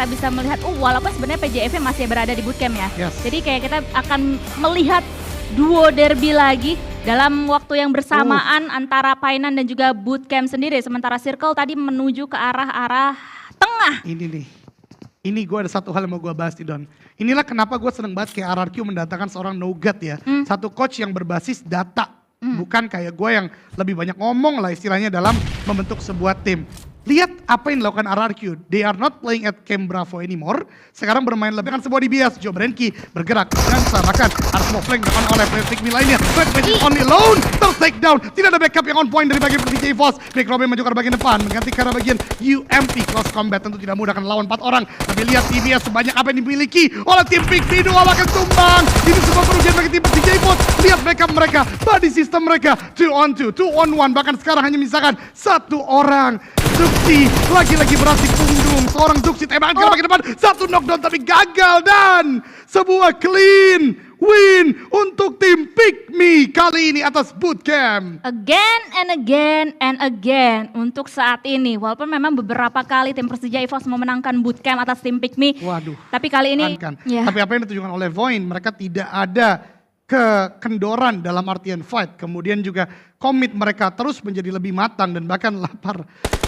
kita bisa melihat, walaupun sebenarnya PJF masih berada di bootcamp ya. Yes. Jadi kayak kita akan melihat duo derby lagi dalam waktu yang bersamaan antara Painan dan juga bootcamp sendiri. Sementara Circle tadi menuju ke arah tengah. Ini nih, ini gue ada satu hal yang mau gue bahas nih Don. Inilah kenapa gue seneng banget kayak RRQ mendatangkan seorang Nougat ya. Satu coach yang berbasis data. Bukan kayak gue yang lebih banyak ngomong lah istilahnya dalam membentuk sebuah tim. Lihat apa yang dilakukan RRQ. They are not playing at Camp Bravo anymore. Sekarang bermain lebih dengan sebuah DBS. Joe Brenke bergerak dan bahkan harus mau flank depan oleh Plastic lainnya. Red Magic on alone. Take down. Tidak ada backup yang on point dari bagian DJ Force. Nick Robin maju ke bagian depan. Mengganti ke arah bagian UMP. Close combat tentu tidak mudah kan lawan 4 orang. Tapi lihat DBS sebanyak apa yang dimiliki oleh tim Big B2 akan tumbang. Ini semua kerugian bagi tim DJ Force. Lihat backup mereka. Body system mereka. 2 on 2. 2 on 1. Bahkan sekarang hanya misalkan 1 orang. Duxi lagi-lagi berhasil punggung. Seorang Duxi tembakan ke bagian depan. 1 knockdown tapi gagal dan sebuah clean win untuk tim Pick Me kali ini atas bootcamp. Again and again and again untuk saat ini. Walaupun memang beberapa kali tim Persija EVOS memenangkan bootcamp atas tim Pick Me. Waduh. Tapi kali ini Ya. Tapi apa yang ditunjukkan oleh Voin, mereka tidak ada kekendoran dalam artian fight. Kemudian juga komit mereka terus menjadi lebih matang dan bahkan lapar.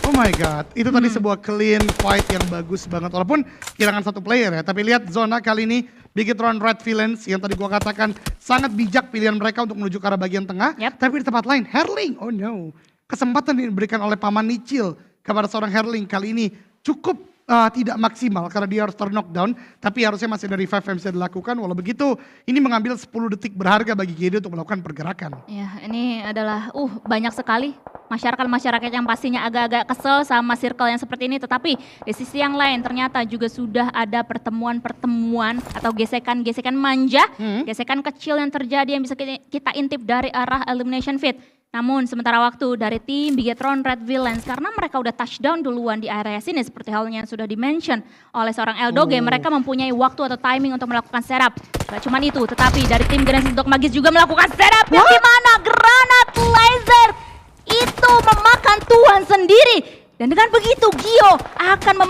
Oh my god, itu tadi sebuah clean fight yang bagus banget. Walaupun kehilangan 1 player ya, tapi lihat zona kali ini Bigetron Red Villains yang tadi gua katakan sangat bijak pilihan mereka untuk menuju ke arah bagian tengah. Tapi di tempat lain, Herling, oh no. Kesempatan diberikan oleh Paman Nicil kepada seorang Herling kali ini cukup tidak maksimal karena dia harus knockdown, tapi harusnya masih dari 5 yang bisa dilakukan. Walau begitu, ini mengambil 10 detik berharga bagi GD untuk melakukan pergerakan. Ya, ini adalah banyak sekali masyarakat yang pastinya agak-agak kesel sama circle yang seperti ini. Tetapi di sisi yang lain ternyata juga sudah ada pertemuan-pertemuan atau gesekan-gesekan manja, gesekan kecil yang terjadi yang bisa kita intip dari arah elimination feed. Namun sementara waktu dari tim Bigetron Red Villains karena mereka udah touchdown duluan di area sini seperti halnya yang sudah dimention oleh seorang Eldoge, mereka mempunyai waktu atau timing untuk melakukan setup. Gak cuma itu, tetapi dari tim Genesis Dog Magis juga melakukan setup yang dimana granat laser itu memakan Tuhan sendiri. Dan dengan begitu Gio akan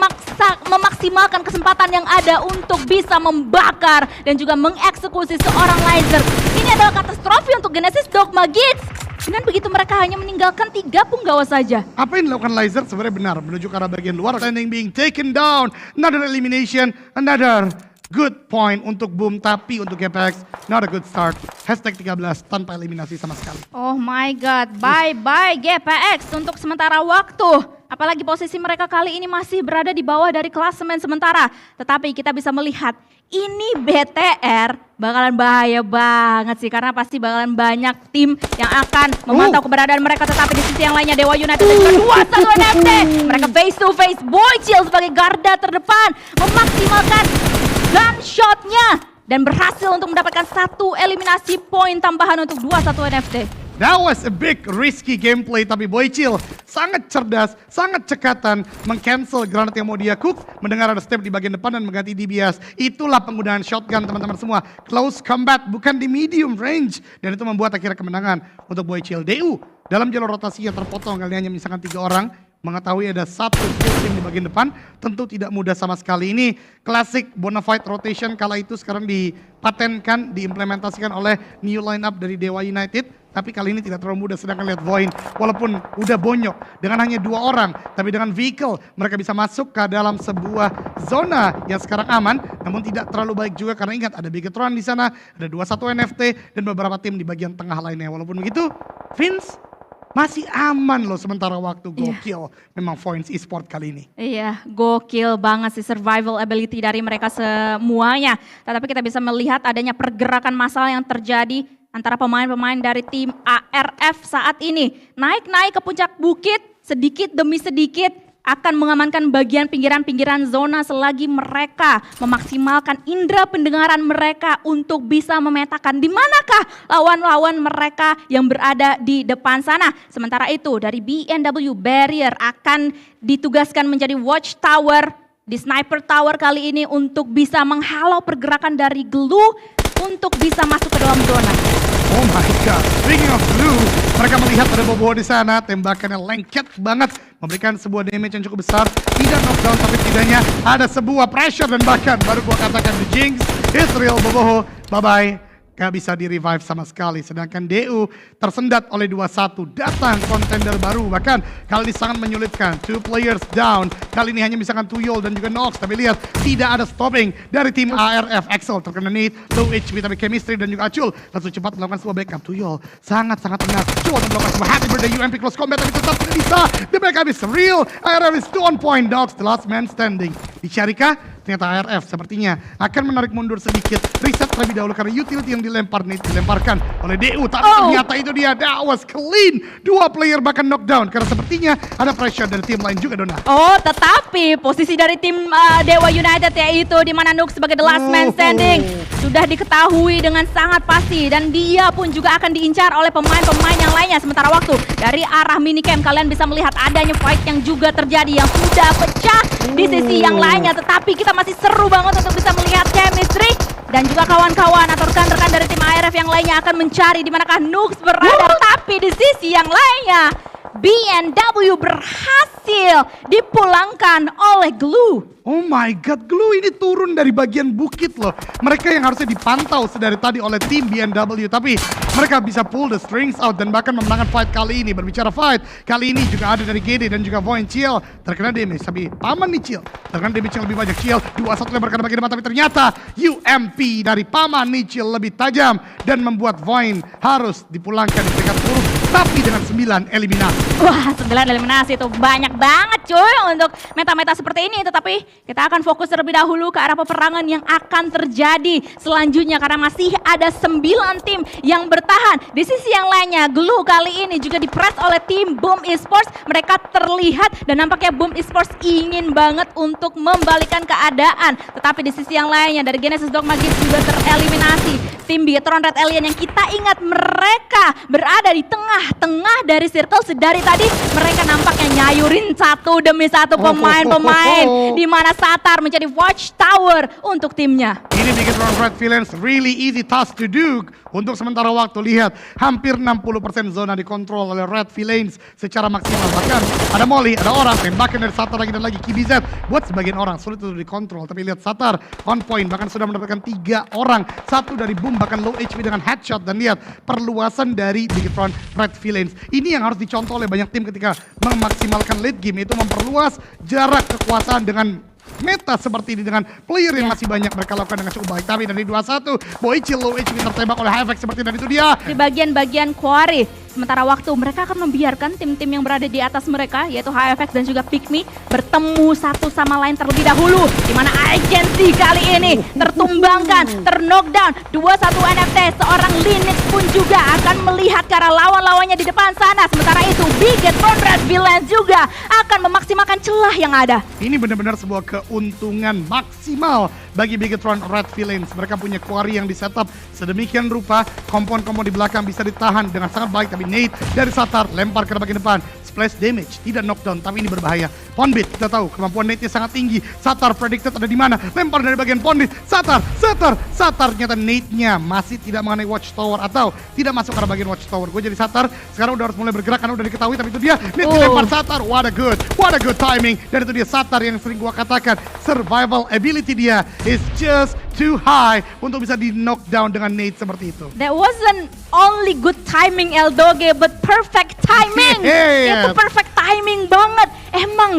memaksimalkan kesempatan yang ada untuk bisa membakar dan juga mengeksekusi seorang laser. Ini adalah katastrofi untuk Genesis Dog Magis. Dengan begitu mereka hanya meninggalkan 3 punggawa saja. Apa yang dilakukan Laser sebenarnya benar menuju ke arah bagian luar. Standing being taken down. Another elimination. Another good point untuk Boom. Tapi untuk GPX not a good start. Hashtag 13 tanpa eliminasi sama sekali. Oh my god. Bye-bye GPX untuk sementara waktu. Apalagi posisi mereka kali ini masih berada di bawah dari klasemen sementara. Tetapi kita bisa melihat ini BTR bakalan bahaya banget sih. Karena pasti bakalan banyak tim yang akan memantau keberadaan mereka. Tetapi di sisi yang lainnya Dewa United dan juga 2-1 NFT. Mereka face to face. Boychill sebagai garda terdepan memaksimalkan gunshotnya. Dan berhasil untuk mendapatkan 1 eliminasi poin tambahan untuk 2-1 NFT. That was a big risky gameplay, tapi Boychill sangat cerdas, sangat cekatan, meng-cancel granat yang mau dia cook, mendengar ada step di bagian depan dan mengganti DBS. Itulah penggunaan shotgun teman-teman semua. Close combat, bukan di medium range. Dan itu membuat akhirnya kemenangan untuk Boychill. DU dalam jalur rotasi yang terpotong, kali hanya misalkan 3 orang. Mengetahui ada 1 full team di bagian depan, tentu tidak mudah sama sekali. Ini klasik bonafide rotation kala itu sekarang dipatenkan, diimplementasikan oleh new lineup dari Dewa United. Tapi kali ini tidak terlalu mudah, sedangkan lihat Voin walaupun udah bonyok dengan hanya 2 orang, tapi dengan vehicle mereka bisa masuk ke dalam sebuah zona yang sekarang aman, namun tidak terlalu baik juga karena ingat ada Bigetron di sana, ada 21 NFT dan beberapa tim di bagian tengah lainnya. Walaupun begitu, Vince masih aman loh sementara waktu. Gokil memang Voin's eSport kali ini. Iya, gokil banget sih survival ability dari mereka semuanya. Tetapi kita bisa melihat adanya pergerakan massal yang terjadi antara pemain-pemain dari tim ARF saat ini. Naik-naik ke puncak bukit sedikit demi sedikit akan mengamankan bagian pinggiran-pinggiran zona selagi mereka memaksimalkan indera pendengaran mereka untuk bisa memetakan di manakah lawan-lawan mereka yang berada di depan sana. Sementara itu dari BNW Barrier akan ditugaskan menjadi watchtower di sniper tower kali ini untuk bisa menghalau pergerakan dari Glue untuk bisa masuk ke dalam zona. Oh my god, speaking of blue, mereka melihat ada Bobo di sana, tembakannya lengket banget, memberikan sebuah damage yang cukup besar, tidak knockdown tapi setidaknya ada sebuah pressure dan bahkan baru gua katakan the Jinx, Israel Boboho, bye-bye. Gak bisa di-revive sama sekali. Sedangkan DU tersendat oleh 2-1. Datang kontender baru. Bahkan kali ini sangat menyulitkan. 2 players down. Kali ini hanya misalkan Tuyol dan juga Nox. Tapi lihat, tidak ada stopping dari tim ARF. Axel terkena nade, low HP tapi chemistry dan juga Acul. Langsung cepat melakukan sebuah backup. Tuyol sangat-sangat tenang. Coba untuk melakukan sebuah happy birthday UMP close combat. Tapi tetap tidak bisa. The backup is real. ARF is 2 on point. Nox the last man standing. Dicarikah? Ternyata ARF sepertinya akan menarik mundur sedikit. Reset terlebih dahulu karena utility yang dilemparkan oleh DU. Tapi ternyata itu dia, that was clean. 2 player bahkan knockdown karena sepertinya ada pressure dari tim lain juga, Dona. Oh, tetapi posisi dari tim Dewa United yaitu di mana Nuk sebagai the last man standing sudah diketahui dengan sangat pasti dan dia pun juga akan diincar oleh pemain-pemain yang lainnya. Sementara waktu dari arah minicamp kalian bisa melihat adanya fight yang juga terjadi yang sudah pecah di sisi yang lainnya, tetapi kita masih seru banget untuk bisa melihat chemistry dan juga kawan-kawan atau rekan-rekan dari tim ARF yang lainnya akan mencari di manakah Nux berada. Tapi di sisi yang lainnya BNW berhasil dipulangkan oleh Glue. Oh my god, Glue ini turun dari bagian bukit loh. Mereka yang harusnya dipantau sedari tadi oleh tim BNW. Tapi mereka bisa pull the strings out dan bahkan memenangkan fight kali ini. Berbicara fight, kali ini juga ada dari GD dan juga Voin. Chill terkena damage, tapi Paman nih Chill terkena damage yang lebih banyak. Chill 2-1 lebar ke bagian depan, tapi ternyata UMP dari Paman nih Chill lebih tajam dan membuat Voin harus dipulangkan di peringkat 10. Tapi dengan 9 eliminasi. Wah, 9 eliminasi itu banyak banget cuy untuk meta-meta seperti ini. Tetapi kita akan fokus terlebih dahulu ke arah peperangan yang akan terjadi selanjutnya. Karena masih ada 9 tim yang bertahan. Di sisi yang lainnya, Glue kali ini juga dipress oleh tim Boom Esports. Mereka terlihat dan nampaknya Boom Esports ingin banget untuk membalikan keadaan. Tetapi di sisi yang lainnya, dari Genesis Dogma Gibbs juga tereliminasi. Tim Bigetron Red Alien yang kita ingat mereka berada di tengah-tengah dari circle sedari tadi. Mereka nampaknya nyayurin satu demi satu pemain-pemain. Di mana Satar menjadi watchtower untuk timnya. Ini Bigetron Red Villains really easy task to do. Untuk sementara waktu lihat hampir 60% zona dikontrol oleh Red Villains secara maksimal. Bahkan ada Molly, ada orang, tembakan dari Satar lagi dan lagi KBZ. Buat sebagian orang sulit untuk dikontrol. Tapi lihat Satar on point, bahkan sudah mendapatkan 3 orang. Satu dari Boom bahkan low HP dengan headshot. Dan lihat perluasan dari Bigetron Red Villains. Ini yang harus dicontoh oleh banyak tim ketika memaksimalkan late game, yaitu memperluas jarak kekuasaan dengan meta seperti ini dengan player yang masih banyak mereka lakukan dengan cukup baik. Tapi dari 2-1 Boychill low HP tertembak oleh Havoc seperti dan itu dia di bagian-bagian quarry. Sementara waktu mereka akan membiarkan tim-tim yang berada di atas mereka yaitu HFX dan juga Pikmi bertemu satu sama lain terlebih dahulu, di mana agensi kali ini tertumbangkan, terknockdown. 2-1 NFT, seorang Linux pun juga akan melihat ke arah lawan-lawannya di depan sana. Sementara itu Bigetron Red Villains juga akan memaksimalkan celah yang ada. Ini benar-benar sebuah keuntungan maksimal bagi Bigetron Red Villains. Mereka punya quarry yang di-setup sedemikian rupa, kompon-kompon di belakang bisa ditahan dengan sangat baik. Tapi nade dari Satar lempar ke bagian depan, splash damage, tidak knockdown, tapi ini berbahaya. Pondbit kita tahu kemampuan nade-nya sangat tinggi. Satar predicted ada di mana, lempar dari bagian Pondbit. Satar ternyata nade-nya masih tidak mengenai watchtower atau tidak masuk ke bagian watchtower. Gue jadi Satar sekarang udah harus mulai bergerak karena udah diketahui, tapi itu dia nade dilempar Satar. What a good timing. Dan itu dia Satar yang sering gua katakan survival ability dia is just too high untuk bisa di knockdown dengan nade seperti itu. That wasn't only good timing Eldoge, but perfect timing. Itu perfect timing banget. Emang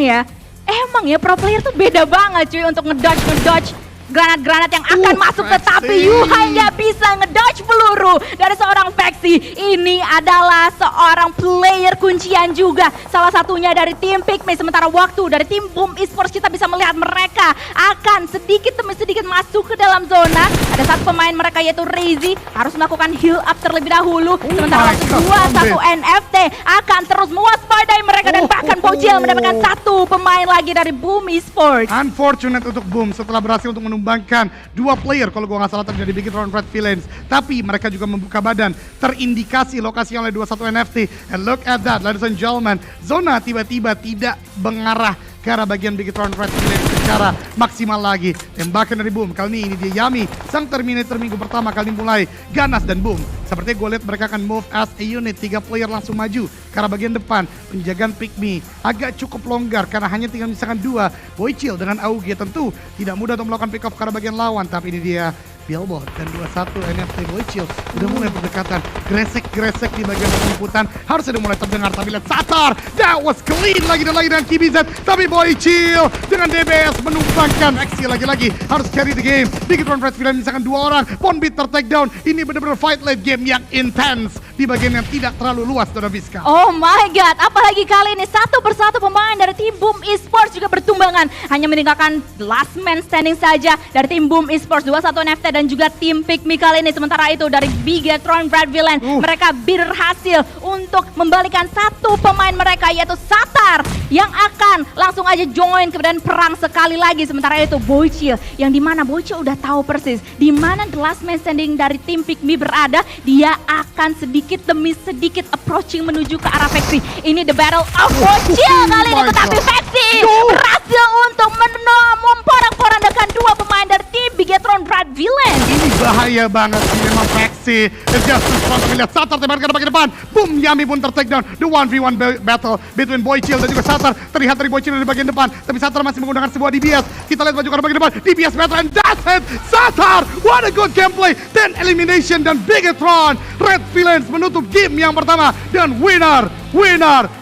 ya pro player tuh beda banget cuy untuk ngedodge granat-granat yang akan masuk, tetapi you hanya bisa ngedodge peluru dari seorang Vexy. Ini adalah seorang player kuncian juga, salah satunya dari tim Pikmi. Sementara waktu dari tim Boom Esports kita bisa melihat mereka akan sedikit demi sedikit masuk ke dalam zona. Ada satu pemain mereka yaitu Reizi harus melakukan heal up terlebih dahulu. Sementara 2-1 NFT akan terus mewaspadai mereka dan bahkan Pojel mendapatkan satu pemain lagi dari Boom Esports. Unfortunate untuk Boom setelah berhasil untuk menumbangkan 2 player kalau gua nggak salah terjadi Bigetron Red Villains. Tapi mereka juga membuka badan, terindikasi lokasi oleh 21 NFT. And look at that, ladies and gentlemen, zona tiba-tiba tidak mengarah ke arah bagian Bigetron Red Villain secara maksimal lagi. Tembakan dari Boom, kali ini dia Yami, sang Terminator minggu pertama kali mulai ganas dan Boom. Seperti gue lihat mereka akan move as a unit, 3 player langsung maju ke arah bagian depan. Penjagaan Pygmy agak cukup longgar karena hanya tinggal misalkan 2. Boychill dengan AUG tentu tidak mudah untuk melakukan pick off ke arah bagian lawan, tapi ini dia Billboard dan 21 NFT Boychill udah mulai berdekatan, gresek-gresek di bagian penjemputan, harus udah mulai terdengar, tapi lihat Satar, that was clean lagi dan lagi dengan KBZ, tapi Boychill dengan DBS menumbangkan Exi lagi-lagi, harus carry the game. Bigetron Red Villain misalkan 2 orang, Bonbit ter-takedown, ini benar-benar fight late game yang intense di bagian yang tidak terlalu luas, Dona Bizka. Oh my god, apalagi kali ini satu persatu pemain dari tim Boom Esports juga bertumbangan, hanya meninggalkan last man standing saja dari tim Boom Esports, 21 NFT dan juga tim Pygmy kali ini. Sementara itu dari Bigetron Red Villain, mereka berhasil untuk membalikan satu pemain mereka yaitu Satar yang akan langsung aja join kemudian perang sekali lagi. Sementara itu Boychill yang dimana Boychill udah tahu persis di mana the last man standing dari tim Pygmy berada, dia akan sedikit demi sedikit approaching menuju ke arah Vexi. Ini the battle of Boychill kali ini, tetapi Vexi berhasil untuk memporak-porandakan 2 pemain dari tim Bigetron Red Villain. Ini bahaya banget sih memang Vexi. Justice Front melihat Satar tembakan ke bagian depan. Boom, Yami pun ter-takedown. The 1v1 battle between Boychill dan juga Satar. Terlihat dari Boychill di bagian depan, tapi Satar masih menggunakan sebuah DBS. Kita lihat maju ke bagian depan. DBS battle and that's it. Satar, what a good gameplay. 10 elimination dan Bigetron Red Villains menutup game yang pertama. Dan winner,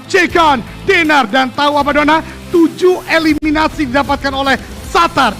chicken dinner. Dan tahu apa Dona? 7 eliminasi didapatkan oleh Satar.